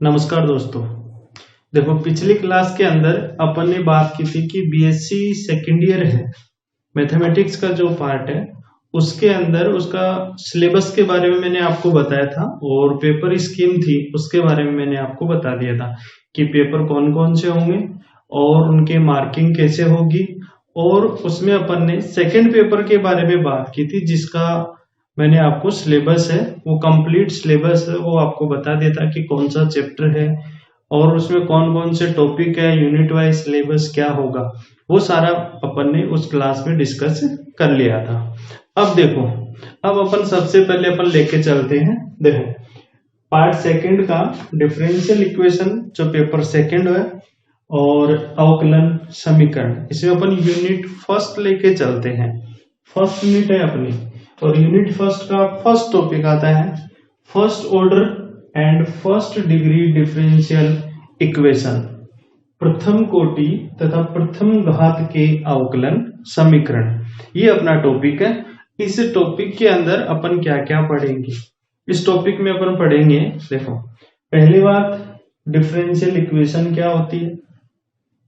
नमस्कार दोस्तों। देखो, पिछली क्लास के अंदर अपन ने बात की थी कि बीएससी सेकेंड ईयर है, मैथमेटिक्स का जो पार्ट है उसके अंदर उसका सिलेबस के बारे में मैंने आपको बताया था और पेपर स्कीम थी उसके बारे में मैंने आपको बता दिया था कि पेपर कौन कौन से होंगे और उनके मार्किंग कैसे होगी। और उसमें अपन ने सेकेंड पेपर के बारे में बात की थी जिसका मैंने आपको सिलेबस है, वो कंप्लीट सिलेबस है, वो आपको बता देता कि कौन सा चैप्टर है और उसमें कौन कौन से टॉपिक है, यूनिट वाइज सिलेबस क्या होगा, वो सारा अपन ने उस क्लास में डिस्कस कर लिया था। अब देखो, अब अपन सबसे पहले अपन लेके चलते हैं। देखो, पार्ट सेकंड का डिफरेंशियल इक्वेशन जो पेपर सेकंड है और अवकलन समीकरण, इसमें अपन यूनिट फर्स्ट लेके चलते हैं। फर्स्ट यूनिट है अपनी और यूनिट फर्स्ट का फर्स्ट टॉपिक आता है first order and first degree differential equation, प्रथम कोटि तथा प्रथम घात के अवकलन समीकरण। ये अपना टॉपिक है। इस टॉपिक के अंदर अपन क्या क्या पढ़ेंगे, इस टॉपिक में अपन पढ़ेंगे। देखो, पहली बात डिफरेंशियल इक्वेशन क्या होती है।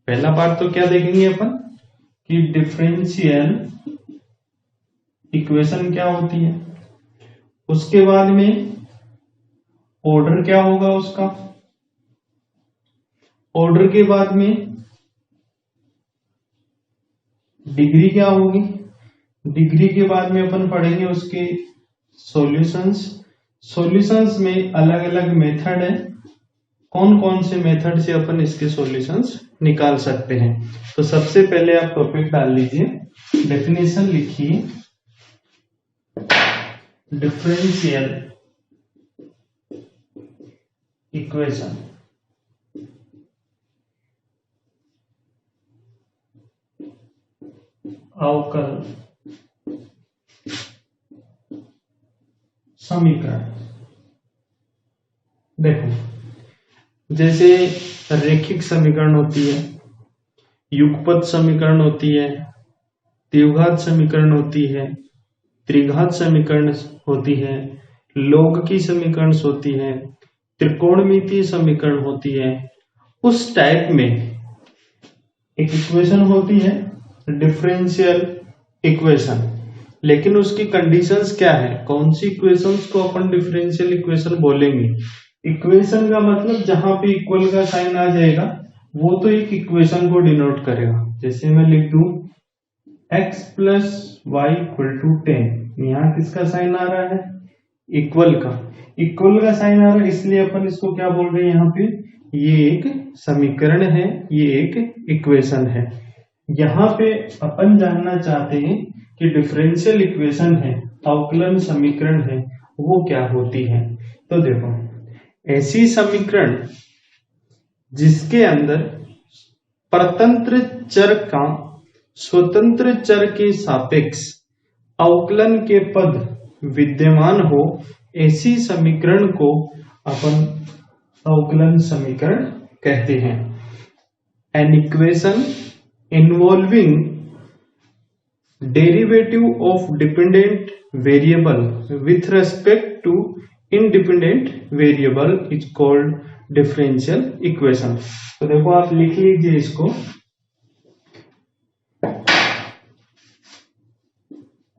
पहला पार्ट तो क्या देखेंगे अपन कि डिफरेंशियल इक्वेशन क्या होती है। उसके बाद में ऑर्डर क्या होगा उसका, ऑर्डर के बाद में डिग्री क्या होगी, डिग्री के बाद में अपन पढ़ेंगे उसके सॉल्यूशंस। सॉल्यूशंस में अलग अलग मेथड है, कौन कौन से मेथड से अपन इसके सॉल्यूशंस निकाल सकते हैं। तो सबसे पहले आप टॉपिक डाल लीजिए, डेफिनेशन लिखिए, डिफरेंशियल इक्वेशन। अवकल समीकरण। देखो, जैसे रैखिक समीकरण होती है, युगपत समीकरण होती है, द्विघात समीकरण होती है, त्रिघात समीकरण होती है, लॉग की समीकरण होती है, त्रिकोणमितीय समीकरण होती है। उस टाइप में एक इक्वेशन होती है डिफरेंशियल इक्वेशन, लेकिन उसकी कंडीशंस क्या है, कौन सी इक्वेशंस को अपन डिफरेंशियल इक्वेशन बोलेंगे। इक्वेशन का मतलब जहां पे इक्वल का साइन आ जाएगा वो तो एक इक्वेशन को डिनोट करेगा। जैसे मैं लिख दूं x plus y equal to 10, यहाँ किसका साइन आ रहा है, इक्वल का, इक्वल का साइन आ रहा है, इसलिए अपन इसको क्या बोल रहे हैं यहाँ पे, ये एक समीकरण है, ये एक इक्वेशन है। यहाँ पे अपन जानना चाहते हैं कि डिफरेंशियल इक्वेशन है, अवकलन समीकरण है, वो क्या होती है। तो देखो, ऐसी समीकरण जिसके अंदर परतंत्र चर का स्वतंत्र चर के सापेक्ष अवकलन के पद विद्यमान हो, ऐसी समीकरण को अपन अवकलन समीकरण कहते हैं। An equation involving derivative of dependent variable with respect to independent variable is called differential equation. तो देखो, आप लिख लीजिए इसको,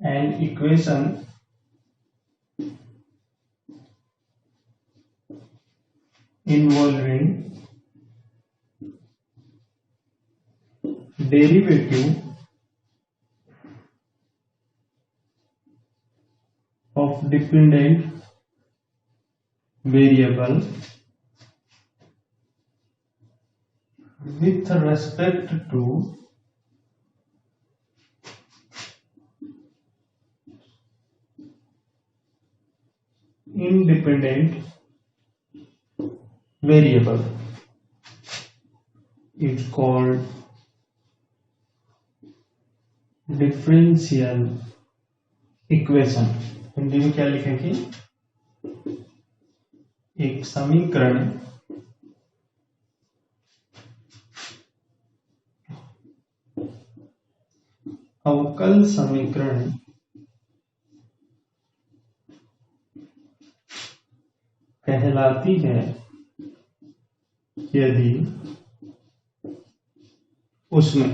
an equation involving derivative of dependent variable with respect to independent variable is called differential equation. Hindi में क्या लिखेंगे, एक समीकरण अवकल समीकरण कहलाती है यदि उसमें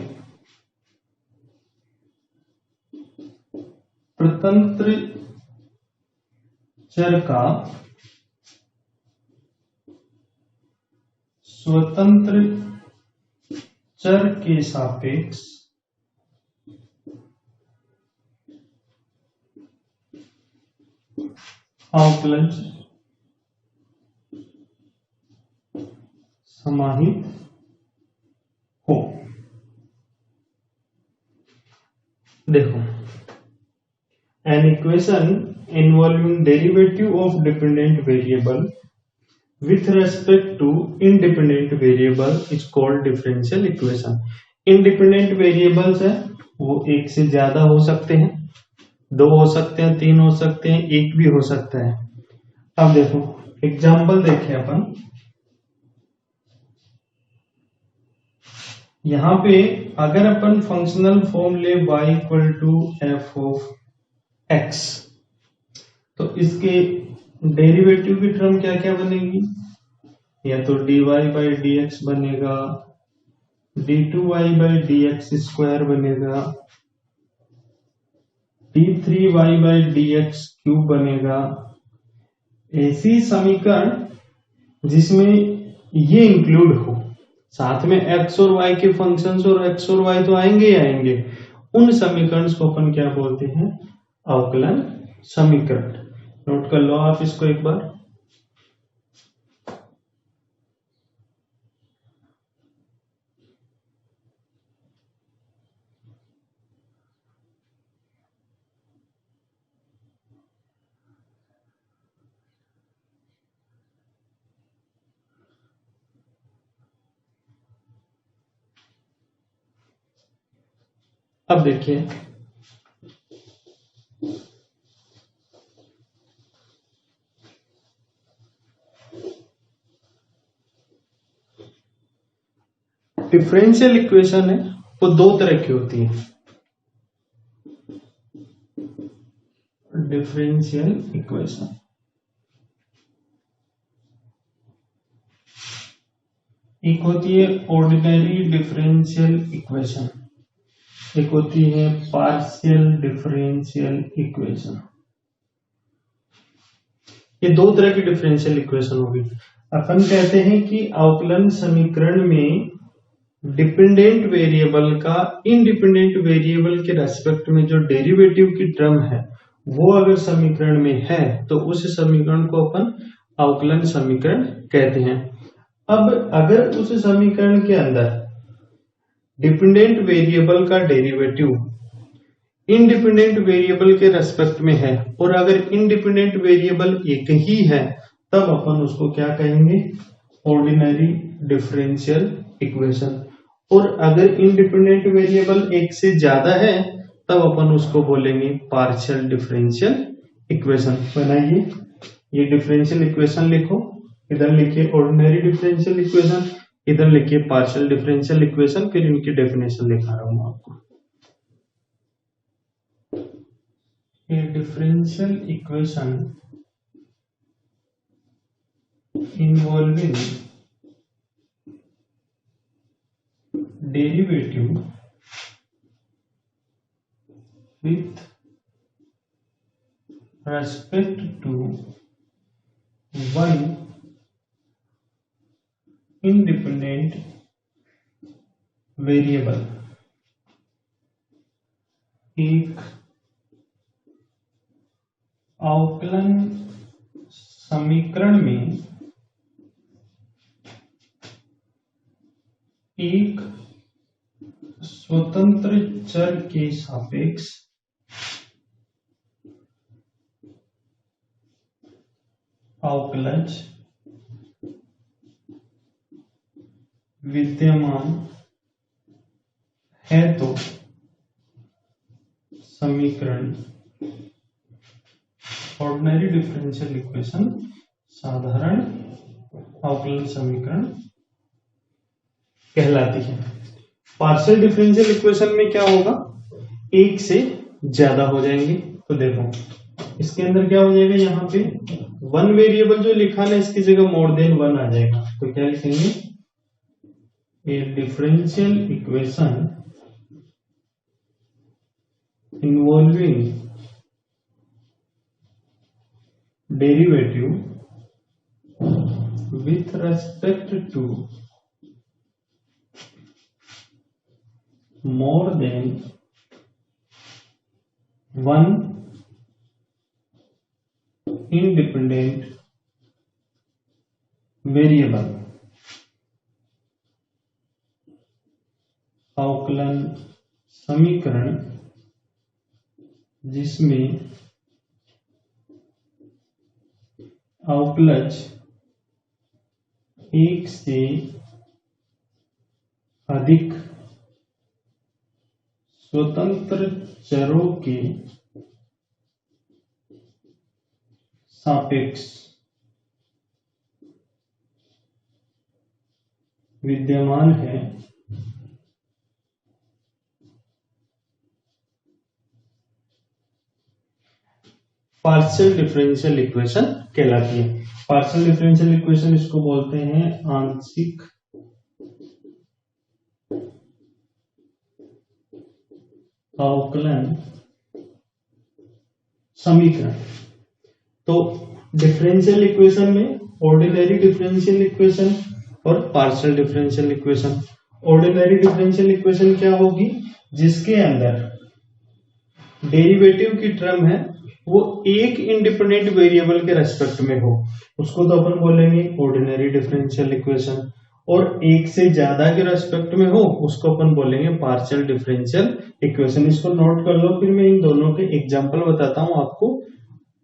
प्रतंत्र चर का स्वतंत्र चर के सापेक्ष अवकलज समाहित हो। देखो, an equation involving derivative of dependent variable with respect to independent variable is called differential equation। independent variables है वो एक से ज्यादा हो सकते हैं, दो हो सकते हैं, तीन हो सकते हैं, एक भी हो सकता है। अब देखो एग्जाम्पल देखें अपन, यहां पे अगर अपन फंक्शनल फॉर्म ले y equal to f of x, तो इसके डेरिवेटिव की टर्म क्या क्या बनेगी, या तो dy बाई dx बनेगा, d2y बाई dx स्क्वायर बनेगा, d3y बाई dx क्यूब बनेगा। ऐसी समीकरण जिसमें ये इंक्लूड हो, साथ में x और y के फंक्शंस और x और y तो आएंगे ही आएंगे, उन समीकरण को अपन क्या बोलते हैं, अवकलन समीकरण। नोट कर लो आप इसको एक बार। अब देखिए, डिफरेंशियल इक्वेशन है वो दो तरह की होती है। डिफरेंशियल इक्वेशन एक होती है ऑर्डिनरी डिफरेंशियल इक्वेशन, एक होती है पार्शियल डिफरेंशियल इक्वेशन। ये दो तरह की डिफरेंशियल इक्वेशन होगी। अपन कहते हैं कि अवकलन समीकरण में डिपेंडेंट वेरिएबल का इंडिपेंडेंट वेरिएबल के रेस्पेक्ट में जो डेरिवेटिव की टर्म है वो अगर समीकरण में है तो उस समीकरण को अपन अवकलन समीकरण कहते हैं। अब अगर उस समीकरण के अंदर डिपेंडेंट वेरिएबल का डेरिवेटिव इंडिपेंडेंट वेरिएबल के रेस्पेक्ट में है और अगर इंडिपेंडेंट वेरिएबल एक ही है तब अपन उसको क्या कहेंगे, ऑर्डिनरी डिफरेंशियल इक्वेशन। और अगर इंडिपेंडेंट वेरिएबल एक से ज्यादा है तब अपन उसको बोलेंगे पार्शियल डिफरेंशियल इक्वेशन। बनाइए, ये डिफरेंशियल इक्वेशन लिखो, इधर लिखिए ऑर्डिनरी डिफरेंशियल इक्वेशन, इधर लिखिए पार्शियल डिफरेंशियल इक्वेशन, फिर इनकी डेफिनेशन लिखा रहा हूं आपको। ये differential equation involving derivative with respect to one independent variable। एक अवकलन समीकरण में एक स्वतंत्र चर के सापेक्ष अवकलज विद्यमान है तो समीकरण ऑर्डिनरी डिफरेंशियल इक्वेशन साधारण अवकलन समीकरण कहलाती है। पार्शियल डिफरेंशियल इक्वेशन में क्या होगा, एक से ज्यादा हो जाएंगे। तो देखो इसके अंदर क्या हो जाएगा, यहाँ पे वन वेरिएबल जो लिखा है इसकी जगह मोर देन वन आ जाएगा। तो क्या लिखेंगे, a differential equation involving derivative with respect to more than one independent variable, अवकलन समीकरण जिसमें अवकलज एक से अधिक स्वतंत्र चरों के सापेक्ष विद्यमान है, पार्शियल डिफरेंशियल इक्वेशन कहलाती है। पार्शियल डिफरेंशियल इक्वेशन इसको बोलते हैं आंशिक अवकलन समीकरण। तो डिफरेंशियल इक्वेशन में ऑर्डिनरी डिफरेंशियल इक्वेशन और partial differential equation. Ordinary differential equation क्या होगी? जिसके अंदर डेरिवेटिव की टर्म है वो एक इंडिपेंडेंट वेरिएबल के रेस्पेक्ट में हो, उसको तो अपन बोलेंगे ऑर्डिनरी डिफरेंशियल इक्वेशन। और एक से ज्यादा के रेस्पेक्ट में हो उसको अपन बोलेंगे पार्शियल डिफरेंशियल इक्वेशन। इसको नोट कर लो, फिर मैं इन दोनों के एग्जांपल बताता हूं आपको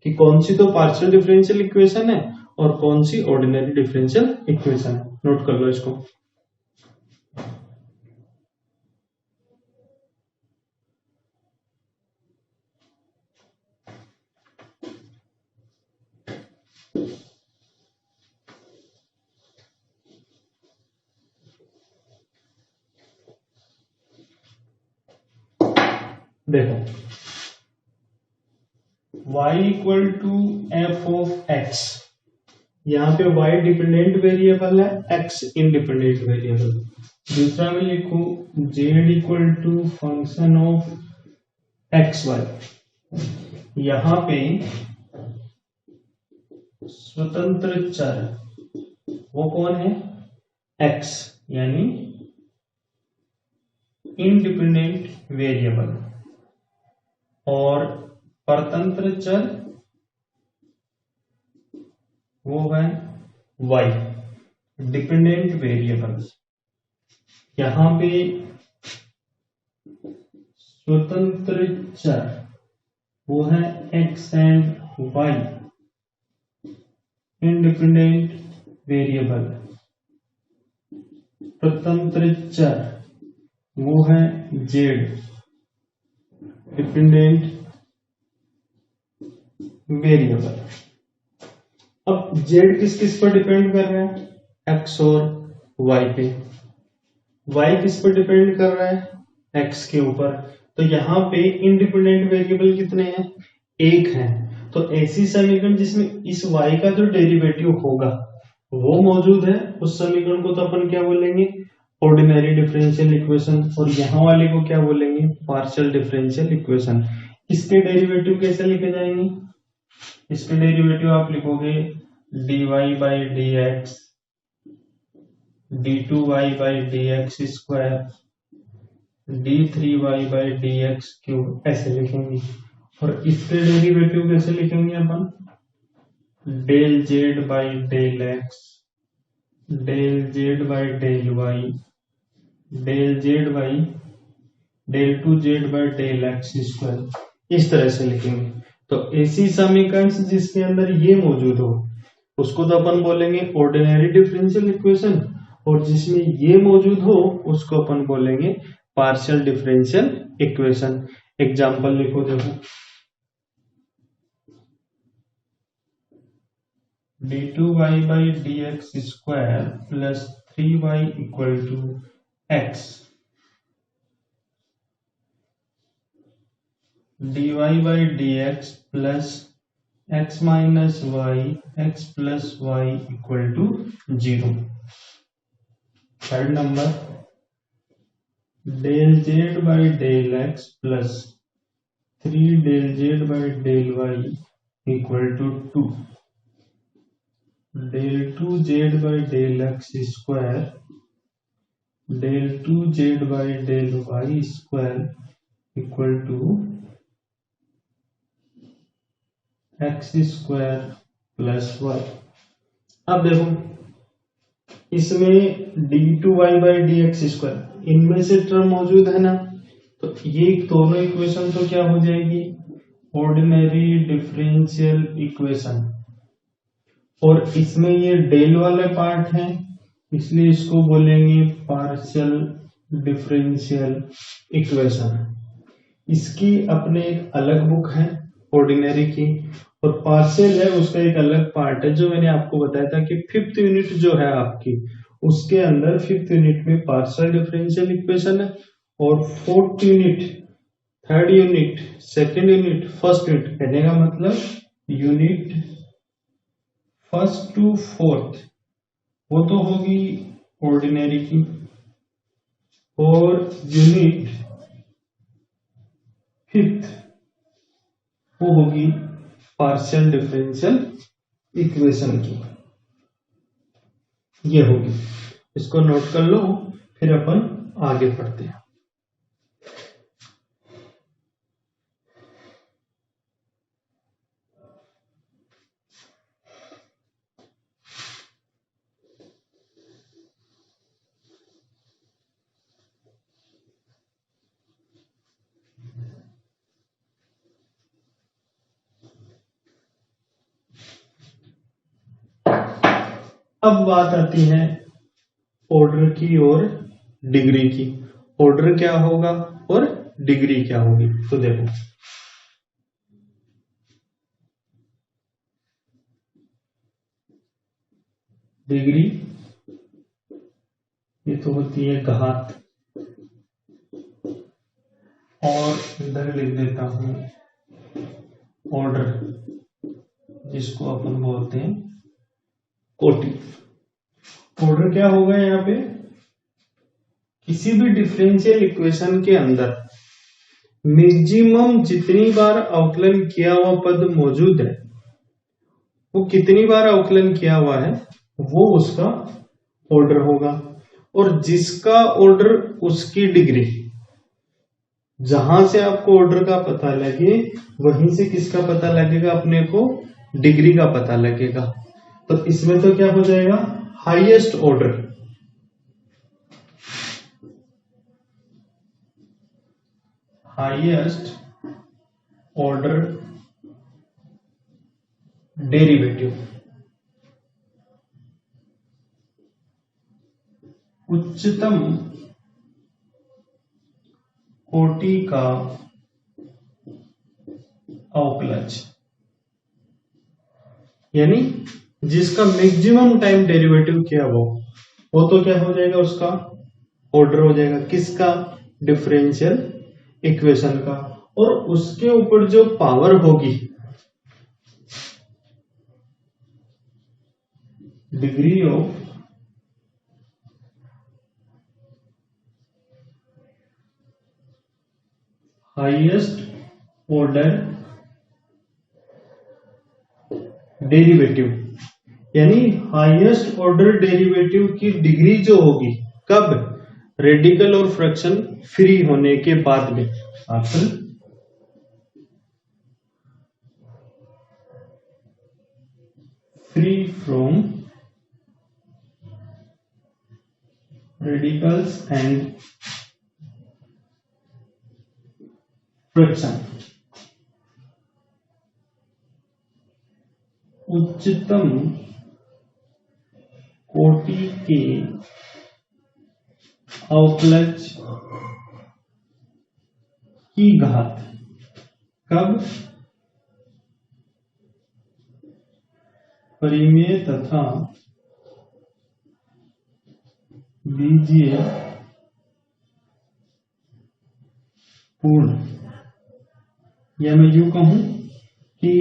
कि कौन सी तो पार्शियल डिफरेंशियल इक्वेशन है और कौन सी ऑर्डिनरी डिफरेंशियल इक्वेशन है। नोट कर लो इसको। देखो y equal to f of x, यहाँ पे y डिपेंडेंट वेरिएबल है, x इंडिपेंडेंट वेरिएबल। दूसरा में लिखू z equal to function of x y, यहाँ पे स्वतंत्र चर वो कौन है? x, यानी इंडिपेंडेंट वेरिएबल। और परतंत्र चर वो है y, डिपेंडेंट वेरिएबल। यहां पे स्वतंत्र चर वो है x and y, independent variable. स्वतंत्र चर वो है z, डिपेंडेंट वेरिएबल। अब z किस किस पर डिपेंड कर रहा है? x और y पे। y किस पर डिपेंड कर रहा है? x के ऊपर। तो यहाँ पे इंडिपेंडेंट वेरिएबल कितने हैं? एक है। तो ऐसी समीकरण जिसमें इस y का जो डेरिवेटिव होगा वो मौजूद है, उस समीकरण को तो अपन क्या बोलेंगे? Ordinary differential equation. और यहाँ वाले को क्या बोलेंगे? Partial differential equation. इसके डेरिवेटिव कैसे लिखे जाएंगे? इसके डेरिवेटिव आप लिखोगे dy by D X, d2y by D x square, d3y by D X cube, ऐसे लिखेंगे। और इसके डेरिवेटिव कैसे लिखेंगे अपन? Del z by del X, del z by del y, del z by del 2z by del x square, इस तरह से लिखेंगे। तो ऐसी समीकरण जिसके अंदर ये मौजूद हो उसको तो अपन बोलेंगे ऑर्डिनरी डिफरेंशियल इक्वेशन, और जिसमें ये मौजूद हो उसको अपन बोलेंगे पार्शियल डिफरेंशियल इक्वेशन। एग्जांपल लिखो, देखो d2y by D x square plus 3y equal to x, dy by D x plus x minus y, x plus y equal to 0। Third number del z by del x plus 3 del z by del y equal to 2 del 2 z by del x square del 2 z by del y square equal to x square plus y. अब देखो इसमें d2y by D x square इनमें से term मौजूद है ना, तो ये दोनों इक्वेशन तो क्या हो जाएगी, ऑर्डिनरी डिफरेंशियल इक्वेशन। और इसमें ये डेल वाला पार्ट है इसलिए इसको बोलेंगे पार्शियल डिफरेंशियल इक्वेशन। इसकी अपने एक अलग बुक है ऑर्डिनरी की, और पार्शियल है उसका एक अलग पार्ट है जो मैंने आपको बताया था कि 5th यूनिट जो है आपकी उसके अंदर 5th यूनिट में पार्शियल डिफरेंशियल इक्वेशन है, और 4th unit 3rd unit 2nd unit 1st unit, कहने का मतलब यूनिट 1st to 4th वो तो होगी ऑर्डिनरी की, और यूनिट 5th वो होगी पार्शियल डिफरेंशियल इक्वेशन की, ये होगी। इसको नोट कर लो, फिर अपन आगे पढ़ते हैं। अब बात आती है ऑर्डर की और डिग्री की। ऑर्डर क्या होगा और डिग्री क्या होगी, तो देखो डिग्री ये तो होती है घात, और इधर लिख देता हूं ऑर्डर जिसको अपन बोलते हैं कोटि। ऑर्डर क्या होगा यहाँ पे, किसी भी डिफरेंशियल इक्वेशन के अंदर मैक्सिमम जितनी बार अवकलन किया हुआ पद मौजूद है वो कितनी बार अवकलन किया हुआ है वो उसका ऑर्डर होगा, और जिसका ऑर्डर उसकी डिग्री। जहां से आपको ऑर्डर का पता लगे वहीं से किसका पता लगेगा, अपने को डिग्री का पता लगेगा। तो इसमें तो क्या हो जाएगा, highest order, highest order derivative, उच्चतम कोटि का अवकलज, यानी जिसका मैक्सिमम टाइम डेरिवेटिव किया वो तो क्या हो जाएगा, उसका ऑर्डर हो जाएगा, किसका, डिफरेंशियल इक्वेशन का। और उसके ऊपर जो पावर होगी, degree of highest order derivative, यानी हाईएस्ट ऑर्डर डेरिवेटिव की डिग्री जो होगी, कब, रेडिकल और फ्रैक्शन फ्री होने के बाद में, after free from radicals and fraction, उच्चतम कोटि के अवकलज की घात, कब, परिमेय तथा बीजीय पूर्ण, या मैं यूं कहूं कि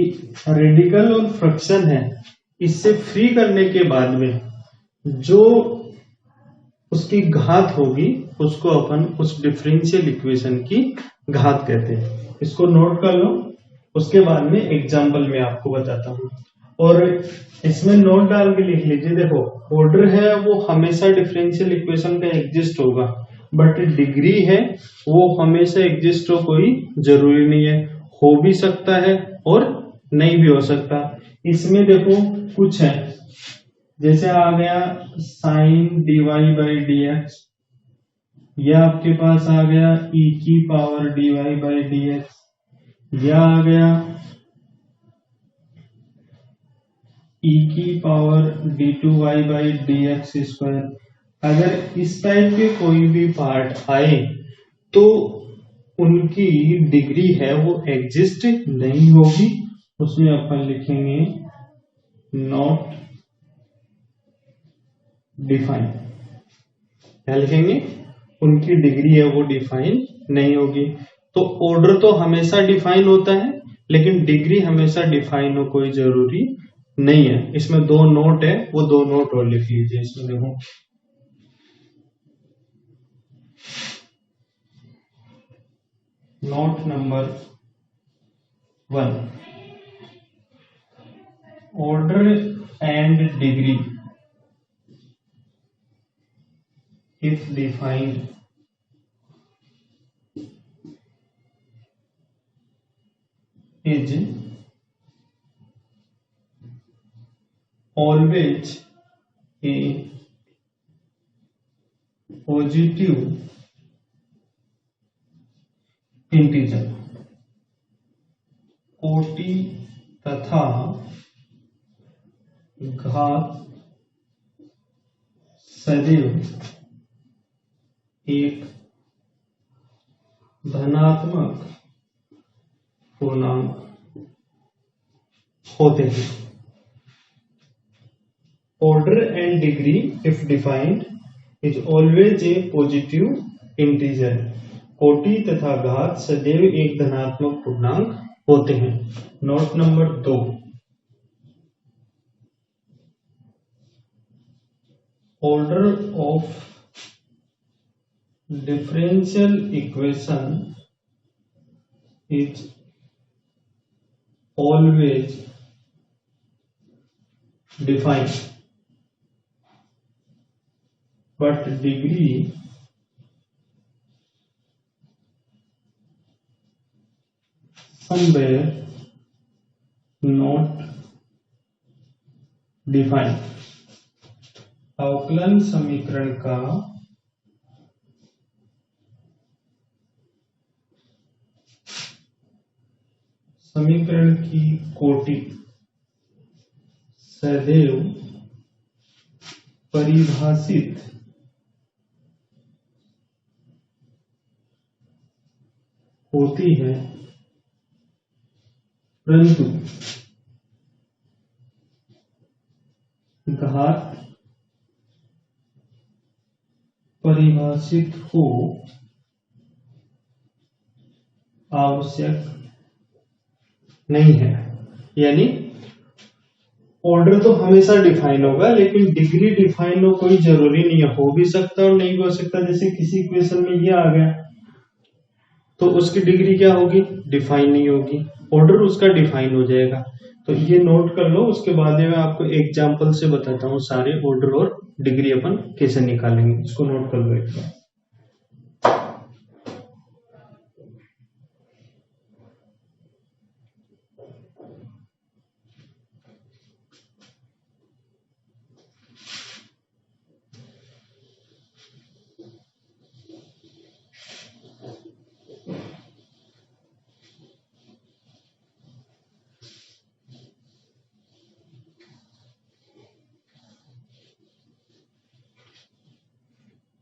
रेडिकल और फ्रैक्शन है, इससे फ्री करने के बाद में जो उस उसकी घात होगी उसको अपन उस डिफरेंशियल इक्वेशन की घात कहते हैं। इसको नोट कर लो, उसके बाद में एग्जाम्पल में आपको बताता हूँ। और इसमें नोट डाल के लिख लीजिए, देखो ऑर्डर है वो हमेशा डिफरेंशियल इक्वेशन का एग्जिस्ट होगा, बट डिग्री है वो हमेशा एग्जिस्ट हो कोई जरूरी नहीं है, हो भी सकता है और नहीं भी हो सकता। इसमें देखो कुछ है, जैसे आ गया sine dy by D x, या आपके पास आ गया e की power dy by D x, या आ गया e की power d2y by D x square. अगर इस टाइप के कोई भी पार्ट आए तो उनकी डिग्री है वो एग्जिस्ट नहीं होगी, उसमें अपन लिखेंगे नॉट डिफाइन। क्या लिखेंगे? उनकी डिग्री है वो डिफाइन नहीं होगी। तो ऑर्डर तो हमेशा डिफाइन होता है, लेकिन डिग्री हमेशा डिफाइन हो कोई जरूरी नहीं है। इसमें दो नोट है, वो दो नोट और लिख लीजिए। इसमें देखो note number 1, order and degree if defined is always a positive integer, कोटि तथा घात सदैव एक धनात्मक पूर्णांक होते हैं। Order and degree if defined is always a positive integer, कोटि तथा घात सदैव एक धनात्मक पूर्णांक होते हैं। Note number 2, order of differential equation is always defined, but degree somewhere not defined। अवकलन समीकरण का समीकरण की कोटि सदैव परिभाषित होती है, परंतु घात परिभाषित हो आवश्यक नहीं है। यानी ऑर्डर तो हमेशा डिफाइन होगा, लेकिन डिग्री डिफाइन हो कोई जरूरी नहीं है, हो भी सकता और नहीं भी हो सकता। जैसे किसी इक्वेशन में ये आ गया तो उसकी डिग्री क्या होगी? डिफाइन नहीं होगी, ऑर्डर उसका डिफाइन हो जाएगा। तो ये नोट कर लो, उसके बाद मैं आपको एग्जांपल से बताता हूँ सारे ऑर्डर और डिग्री अपन कैसे निकालेंगे। इसको नोट कर लो एक बार।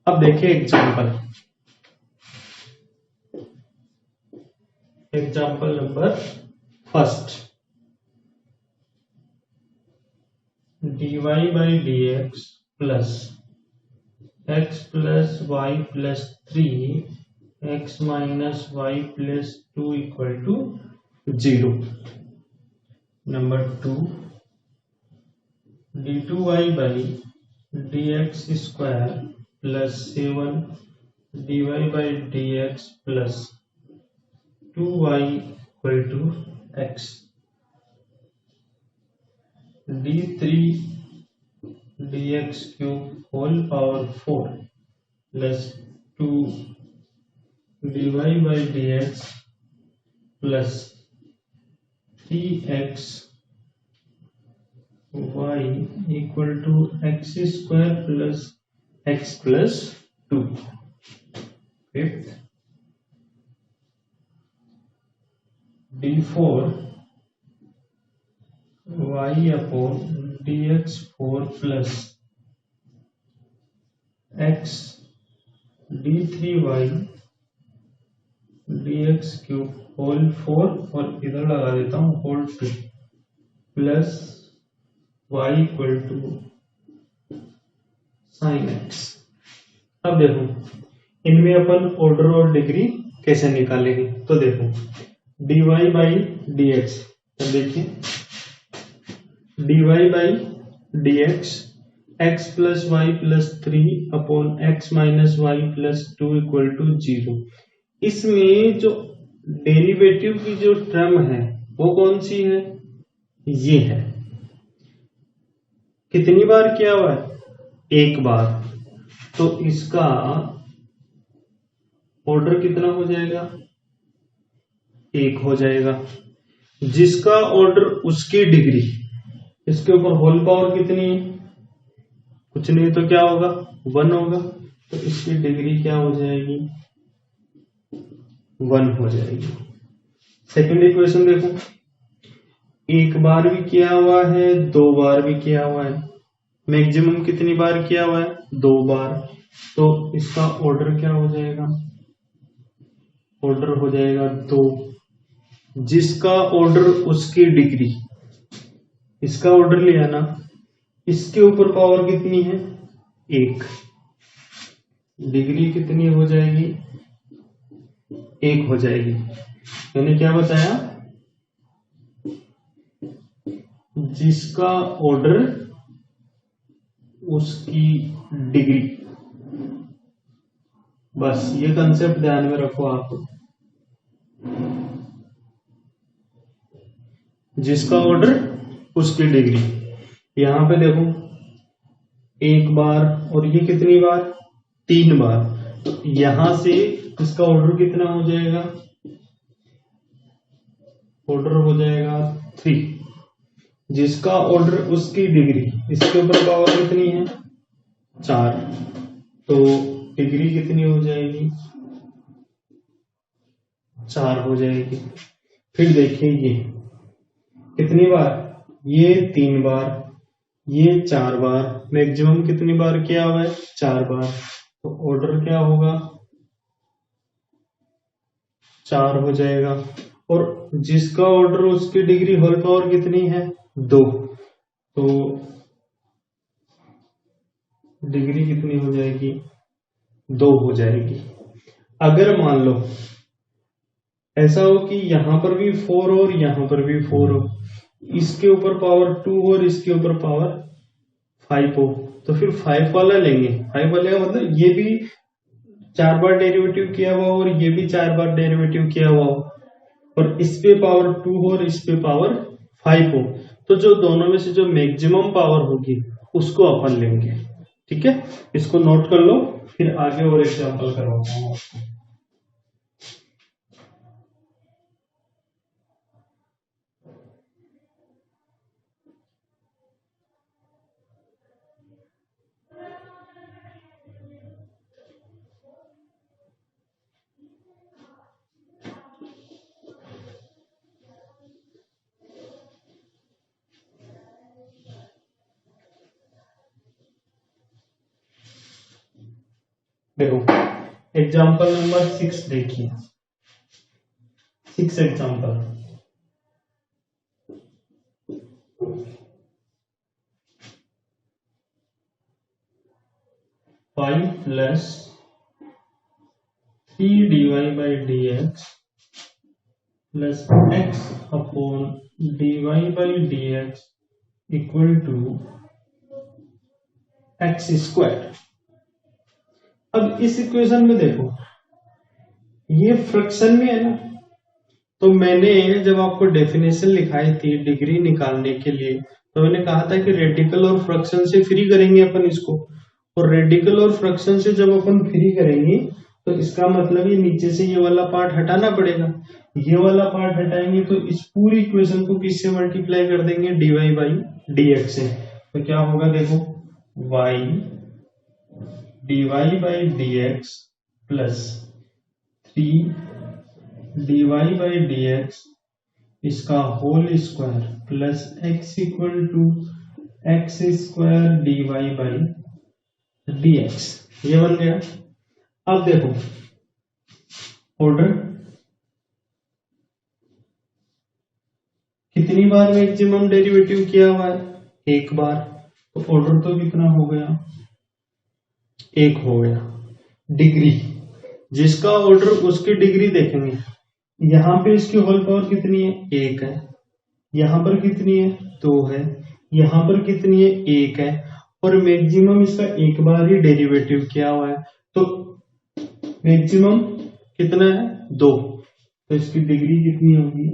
अब देखिए example number 1, dy by D x plus y plus 3 x minus y plus 2 equal to 0। Number 2, d2y by D x square plus 7 dy by dx plus 2y equal to x, d3 dx cube whole power 4 plus 2 dy by dx plus 3x y equal to x square plus x plus 2। Fifth, d4 y upon dx 4 plus x d3y dx cube whole 4 और इधर लगा देता हूं whole 2 plus y equal to sine x। अब देखो इनमें अपन order और degree कैसे निकालेंगे, तो देखो dy बाई dx, तो देखिए dy by dx x plus y plus 3 upon x minus y plus 2 equal to 0। इसमें जो डेरिवेटिव की जो टर्म है वो कौन सी है, ये है। कितनी बार किया हुआ है, एक बार, तो इसका ऑर्डर कितना हो जाएगा, 1 हो जाएगा। जिसका ऑर्डर उसकी डिग्री, इसके ऊपर होल पावर कितनी है, कुछ नहीं तो क्या होगा 1 होगा, तो इसकी डिग्री क्या हो जाएगी 1 हो जाएगी। सेकंड इक्वेशन देखो, एक बार भी किया हुआ है, 2 बार भी किया हुआ है, मैक्सिमम कितनी बार किया हुआ है 2 बार, तो इसका ऑर्डर क्या हो जाएगा, ऑर्डर हो जाएगा 2। जिसका ऑर्डर उसकी डिग्री, इसका ऑर्डर लिया ना, इसके ऊपर पावर कितनी है 1, डिग्री कितनी हो जाएगी 1 हो जाएगी। मैंने क्या बताया, जिसका ऑर्डर उसकी डिग्री, बस ये कंसेप्ट ध्यान में रखो आप। जिसका ऑर्डर उसकी डिग्री, यहां पे देखो 1 बार और ये कितनी बार 3 बार, तो यहां से इसका ऑर्डर कितना हो जाएगा, ऑर्डर हो जाएगा 3। जिसका ऑर्डर उसकी डिग्री, इसके ऊपर पावर कितनी है 4, तो डिग्री कितनी हो जाएगी 4 हो जाएगी। फिर देखिए ये कितनी बार, ये 3 बार, ये 4 बार, मैक्सिमम कितनी बार किया हुआ है 4 बार, तो ऑर्डर क्या होगा 4 हो जाएगा। और जिसका ऑर्डर उसकी डिग्री होल पावर कितनी है 2, तो डिग्री कितनी हो जाएगी 2 हो जाएगी। अगर मान लो ऐसा हो कि यहां पर भी 4 और यहां पर भी 4 हो, इसके ऊपर पावर 2 और इसके ऊपर पावर 5 हो, तो फिर 5 वाला लेंगे। 5 वाले का मतलब ये भी 4 बार डेरिवेटिव किया हुआ और ये भी 4 बार डेरिवेटिव किया हुआ हो, और इस पे पावर 2 हो और इस पे पावर 5 हो, तो जो दोनों में से जो मैक्सिमम पावर होगी उसको अपन लेंगे। ठीक है, इसको नोट कर लो, फिर आगे और एग्जांपल करवाता हूं आपको। देखो एग्जांपल नंबर 6 देखिए, 6 example. 5 plus 3 dy by dx plus x upon dy by dx equal to x square. अब इस इक्वेशन में देखो, ये फ्रैक्शन में है ना, तो मैंने जब आपको डेफिनेशन लिखाई थी डिग्री निकालने के लिए, तो मैंने कहा था कि रेडिकल और फ्रैक्शन से फ्री करेंगे अपन इसको, और रेडिकल और फ्रैक्शन से जब अपन फ्री करेंगे तो इसका मतलब ये नीचे से ये वाला पार्ट हटाना पड़ेगा। ये वाला पार्ट हटाएंगे तो इस पूरी इक्वेशन को किससे मल्टीप्लाई कर देंगे, dy बाई dx से। तो क्या होगा देखो, y dy by dx plus 3 dy by dx इसका whole square plus x equal to x square dy by dx, ये बन गया। अब देखो ऑर्डर कितनी बार मैक्सिमम डेरिवेटिव किया हुआ है, एक बार, तो ऑर्डर तो कितना हो गया, एक हो गया। डिग्री, जिसका ऑर्डर उसकी डिग्री देखेंगे, यहां पे इसकी होल पावर कितनी है, एक है, यहां पर कितनी है, दो है, यहां पर कितनी है, एक है, और मैक्सिमम इसका एक बार ही डेरिवेटिव किया हुआ है, तो मैक्सिमम कितना है, दो, तो इसकी डिग्री कितनी होगी,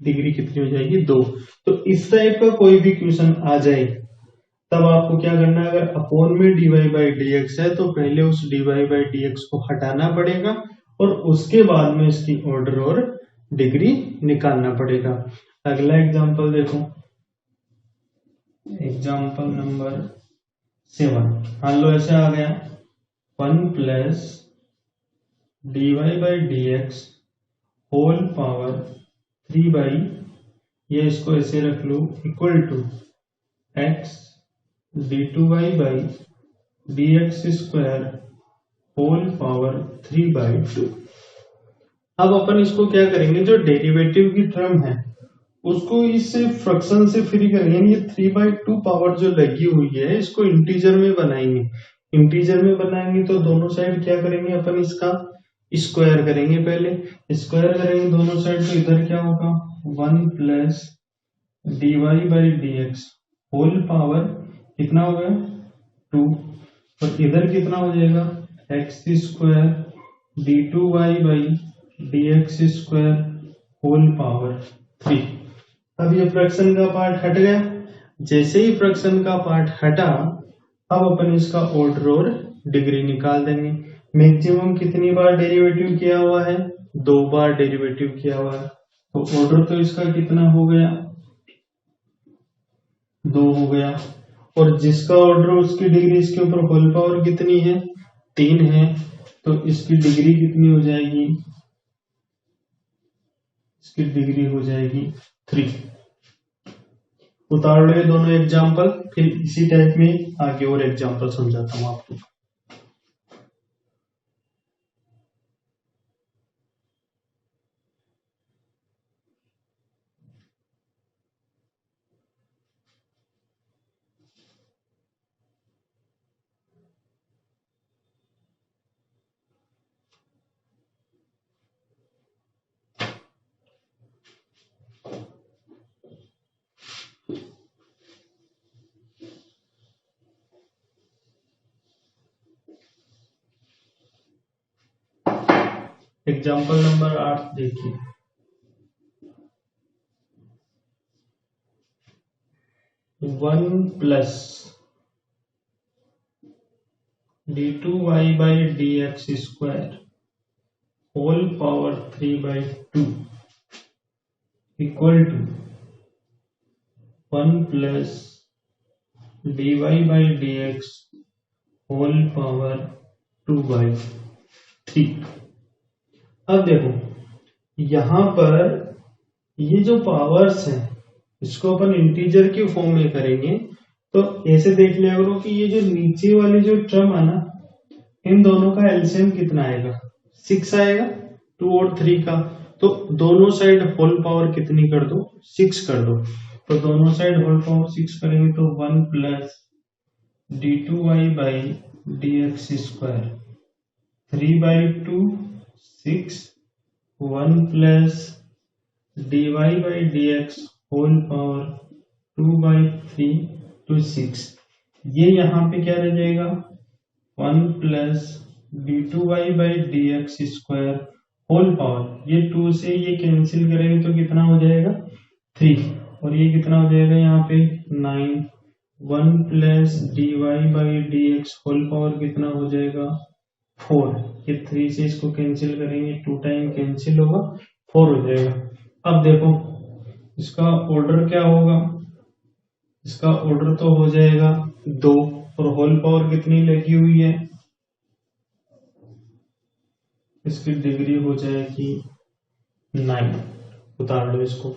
डिग्री कितनी हो जाएगी, दो। तो इस टाइप का कोई भी क्वेश्चन आ जाए तब आपको क्या करना है, अगर अपोन में dy बाई dx है तो पहले उस dy बाई dx को हटाना पड़ेगा और उसके बाद में इसकी ऑर्डर और डिग्री निकालना पड़ेगा। अगला एग्जांपल देखो, एग्जांपल नंबर 7। मान लो ऐसे आ गया 1 plus dy by dx whole power 3 by, ये इसको ऐसे रख लो, equal to x d2y by dx square whole power 3 by 2। अब अपन इसको क्या करेंगे, जो डेरिवेटिव की टर्म है उसको इस फ्रैक्शन से फ्री करेंगे, ये 3/2 पावर जो लगी हुई है इसको इंटीजर में बनाएंगे। इंटीजर में बनाएंगे तो दोनों साइड क्या करेंगे, अपन इसका स्क्वायर करेंगे, पहले स्क्वायर करेंगे दोनों साइड, तो इधर क्या होगा 1 plus dy by dx whole power कितना हो गया 2, और इधर कितना हो जाएगा x square d2y by dx square whole power 3। अब ये फ्रैक्शन का पार्ट हट गया, जैसे ही फ्रैक्शन का पार्ट हटा अब अपन इसका ऑर्डर और डिग्री निकाल देंगे। मैक्सिमम कितनी बार डेरिवेटिव किया हुआ है, दो बार डेरिवेटिव किया हुआ है, तो ऑर्डर तो इसका कितना हो गया, दो हो गया, और जिसका ऑर्डर उसकी डिग्री इसके ऊपर होल पावर कितनी है, 3 है, तो इसकी डिग्री कितनी हो जाएगी, इसकी डिग्री हो जाएगी 3। उतार लो दोनों एग्जाम्पल, फिर इसी टाइप में आगे और एग्जाम्पल समझाता हूं आपको। एग्जाम्पल नंबर 8 देखिए, one plus d2y by dx square whole power 3/2 equal to 1 plus dy by dx whole power 2/3। अब देखो यहां पर ये जो पावर्स हैं इसको अपन इंटीजर के फॉर्म में करेंगे, तो ऐसे देख लिया करो कि ये जो नीचे वाली जो टर्म है ना, इन दोनों का एलसीएम कितना आएगा, 6 आएगा, 2 और 3 का, तो दोनों साइड होल पावर कितनी कर दो, 6 कर दो, तो दोनों साइड होल पावर 6 करेंगे तो 1 plus d2y by dx square 3/2 6, 1 plus dy by dx whole power 2/3 to 6। ये यहाँ पे क्या रह जाएगा 1 प्लस d2y/dx² होल पावर, ये 2 से ये कैंसिल करेंगे तो कितना हो जाएगा 3, और ये कितना हो जाएगा यहाँ पे 9, 1 प्लस dy/dx होल पावर कितना हो जाएगा 4, ये 3 से इसको कैंसिल करेंगे 2 टाइम कैंसिल होगा 4 हो जाएगा। अब देखो इसका ऑर्डर क्या होगा, इसका ऑर्डर तो हो जाएगा 2, और होल पावर कितनी लगी हुई है, इसकी डिग्री हो जाएगी 9, उतार लो इसको।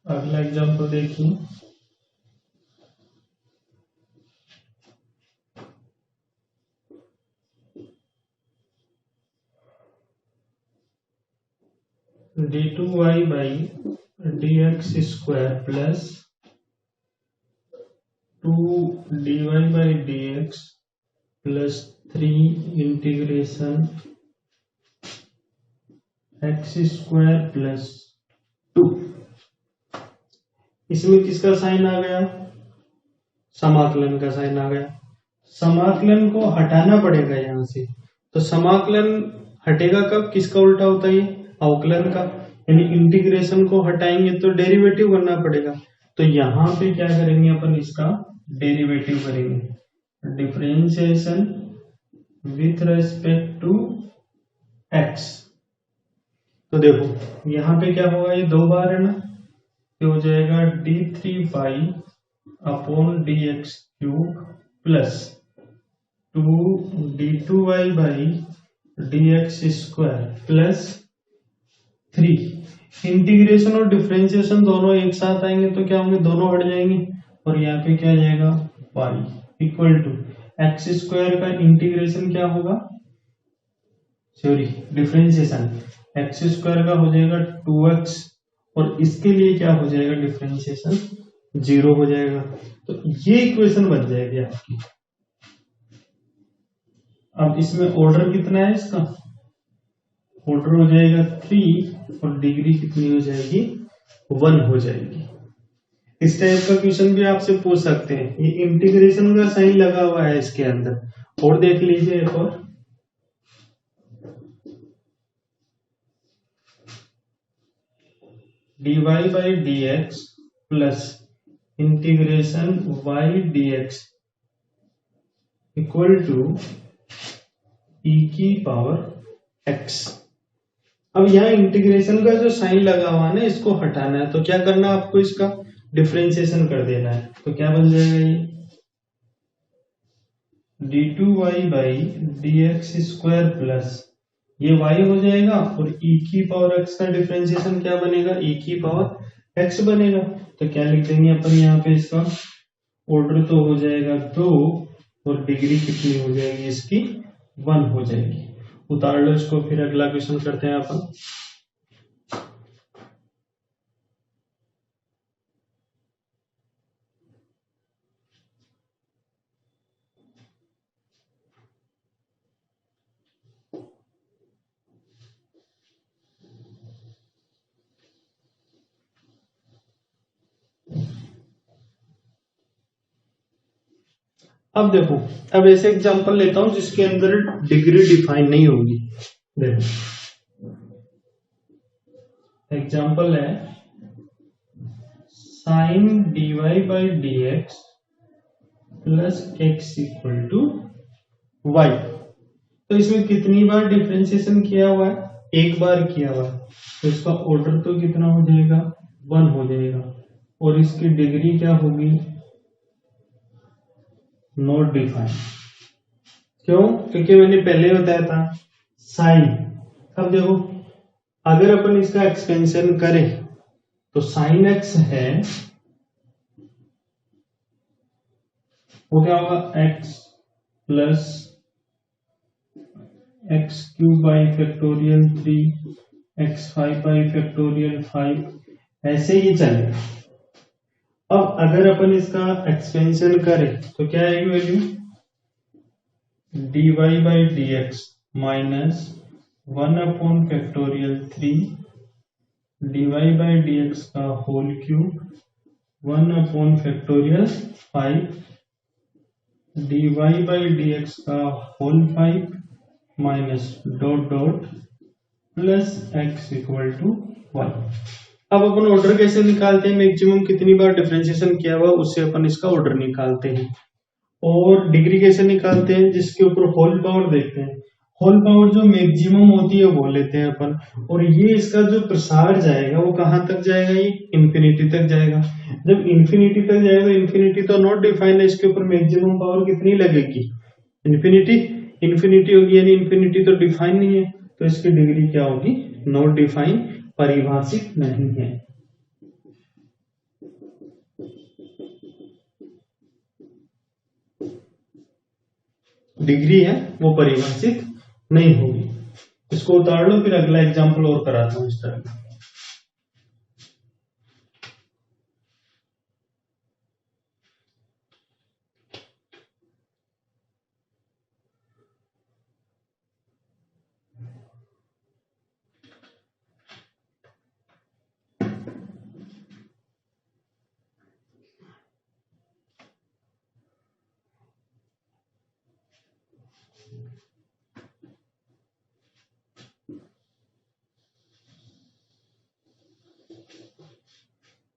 अगला एग्जाम्पल देखिए, d2y/dx² plus 2dy/dx plus 3 integration x² plus 2। इसमें किसका साइन आ गया, समाकलन का साइन आ गया। समाकलन को हटाना पड़ेगा यहाँ से, तो समाकलन हटेगा कब, किसका उल्टा होता है, अवकलन का, यानी इंटीग्रेशन को हटाएंगे तो डेरिवेटिव करना पड़ेगा। तो यहाँ पे क्या करेंगे अपन, इसका डेरिवेटिव करेंगे, differentiation with respect to x। तो देखो यहाँ पे क्या होगा, ये 2 बार है ना, ये हो जाएगा d3y/dx³ plus 2d2y/dx² plus 3। Integration और डिफरेंशिएशन दोनों एक साथ आएंगे तो क्या होंगे, दोनों हट जाएंगे, और यहाँ पे क्या आ जाएगा y इक्वल टू x² का इंटीग्रेशन क्या होगा, सॉरी डिफरेंशिएशन x² का हो जाएगा 2x, और इसके लिए क्या हो जाएगा डिफरेंशिएशन 0 हो जाएगा। तो ये इक्वेशन बन जाएगी आपकी। अब इसमें ऑर्डर कितना है, इसका ऑर्डर हो जाएगा 3, और डिग्री कितनी हो जाएगी 1 हो जाएगी। इस टाइप का क्वेश्चन भी आपसे पूछ सकते हैं। ये इंटीग्रेशन का साइन लगा हुआ है इसके अंदर, और देख लीजिए एक और, dy/dx plus integration y/dx equal to e⁻x। अब यहाँ इंटीग्रेशन का जो साइन लगा हुआ है ना, इसको हटाना है, तो क्या करना है आपको, इसका डिफरेंशिएशन कर देना है। तो क्या बन जाएगा, ये d2y/dx² प्लस ये y हो जाएगा, और e⁻x का डिफरेंशिएशन क्या बनेगा, e⁻x बनेगा। तो क्या लिख देंगे अपन यहाँ पे, इसका ऑर्डर तो हो जाएगा 2, और डिग्री कितनी हो जाएगी इसकी 1 हो जाएगी। उतार लो इसको, फिर अगला क्वेश्चन करते हैं अपन। अब देखो, अब ऐसे एग्जांपल लेता हूं जिसके अंदर डिग्री डिफाइन नहीं होगी। देखो एग्जांपल है sin dy/dx plus x equal to y। तो इसमें कितनी बार डिफरेंशिएशन किया हुआ है, एक बार किया हुआ है, तो इसका ऑर्डर तो कितना हो जाएगा 1 हो जाएगा, और इसकी डिग्री क्या होगी नॉट डिफाइंड। क्यों, क्योंकि मैंने पहले बताया था साइन। अब देखो अगर अपन इसका एक्सपेंशन करें तो साइन एक्स है, वो क्या होगा x plus x cube by factorial 3, x5 by factorial 5, ऐसे ही चलेगा। अब अगर अपन इसका एक्सपेंशन करें तो क्या आएगी value, dy by D X minus 1 upon factorial 3 dy by D X का whole cube 1 upon factorial 5 dy by D X का whole 5 minus dot dot plus x equal to 1। अब अपन ऑर्डर कैसे निकालते हैं, मैक्सिमम कितनी बार डिफरेंशिएशन किया हुआ उससे अपन इसका ऑर्डर निकालते हैं। और डिग्री कैसे निकालते हैं, जिसके ऊपर होल पावर देखते हैं, होल पावर जो मैक्सिमम होती है वो लेते हैं अपन, और ये इसका जो प्रसार जाएगा वो कहां तक जाएगा, ये इंफिनिटी तक जाएगा। जब इंफिनिटी तक जाएगा, इंफिनिटी तो नॉट डिफाइंड है, इसके ऊपर मैक्सिमम पावर कितनी लगेगी, इंफिनिटी, इंफिनिटी होगी, यानी इंफिनिटी तो डिफाइन नहीं है, तो इसकी डिग्री क्या होगी, नॉट डिफाइन, परिभाषित नहीं है। डिग्री है वो परिभाषित नहीं होगी। इसको उतार लो, फिर अगला एग्जांपल और कराता हूं इस तरह का।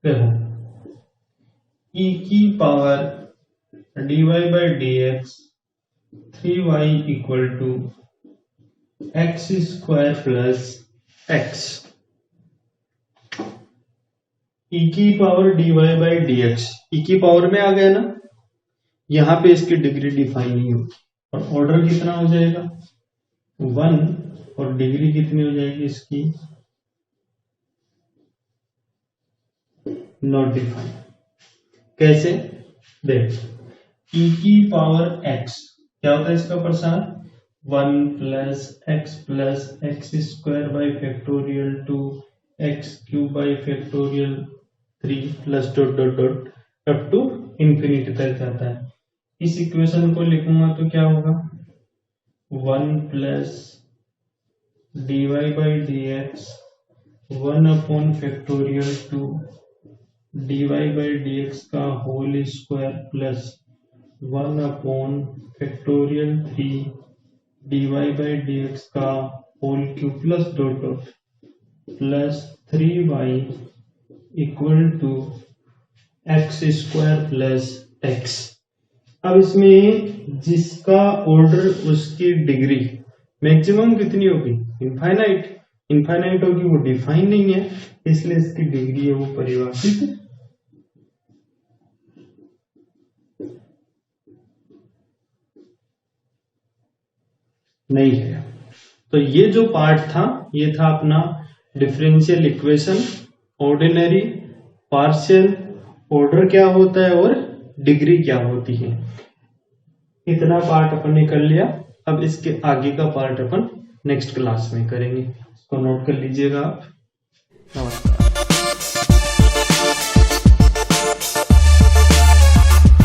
देखो, e की power dy by D x 3y equal to x square plus x, e की power dy by D x, e की पावर में आ गया ना, यहां पे इसकी डिग्री डिफाइन नहीं होगी, और ऑर्डर कितना हो जाएगा 1, और डिग्री कितनी हो जाएगी इसकी, नॉट डिफाइंड। कैसे, देख, e की पावर x क्या होता है इसका प्रसार, 1 plus x square by factorial 2 x cube by factorial 3 plus dot dot dot up to infinity तक जाता है। इस इक्वेशन को लिखूंगा तो क्या होगा, 1 plus dy by D X 1 upon factorial 2 dy by D X का whole square plus 1 upon factorial 3 dy by D X का whole cube plus dot dot plus 3y equal to x square plus X. अब इसमें जिसका order उसकी degree maximum कितनी होगी, infinite, infinite होगी, वो डिफाइन नहीं है, इसलिए इसकी डिग्री है वो परिभाषित नहीं है। तो ये जो पार्ट था ये था अपना differential equation, ordinary, partial, order क्या होता है और डिग्री क्या होती है। इतना पार्ट अपन ने कर लिया। अब इसके आगे का पार्ट अपन नेक्स्ट क्लास में करेंगे, इसको नोट कर लीजिएगा आप। नमस्कार।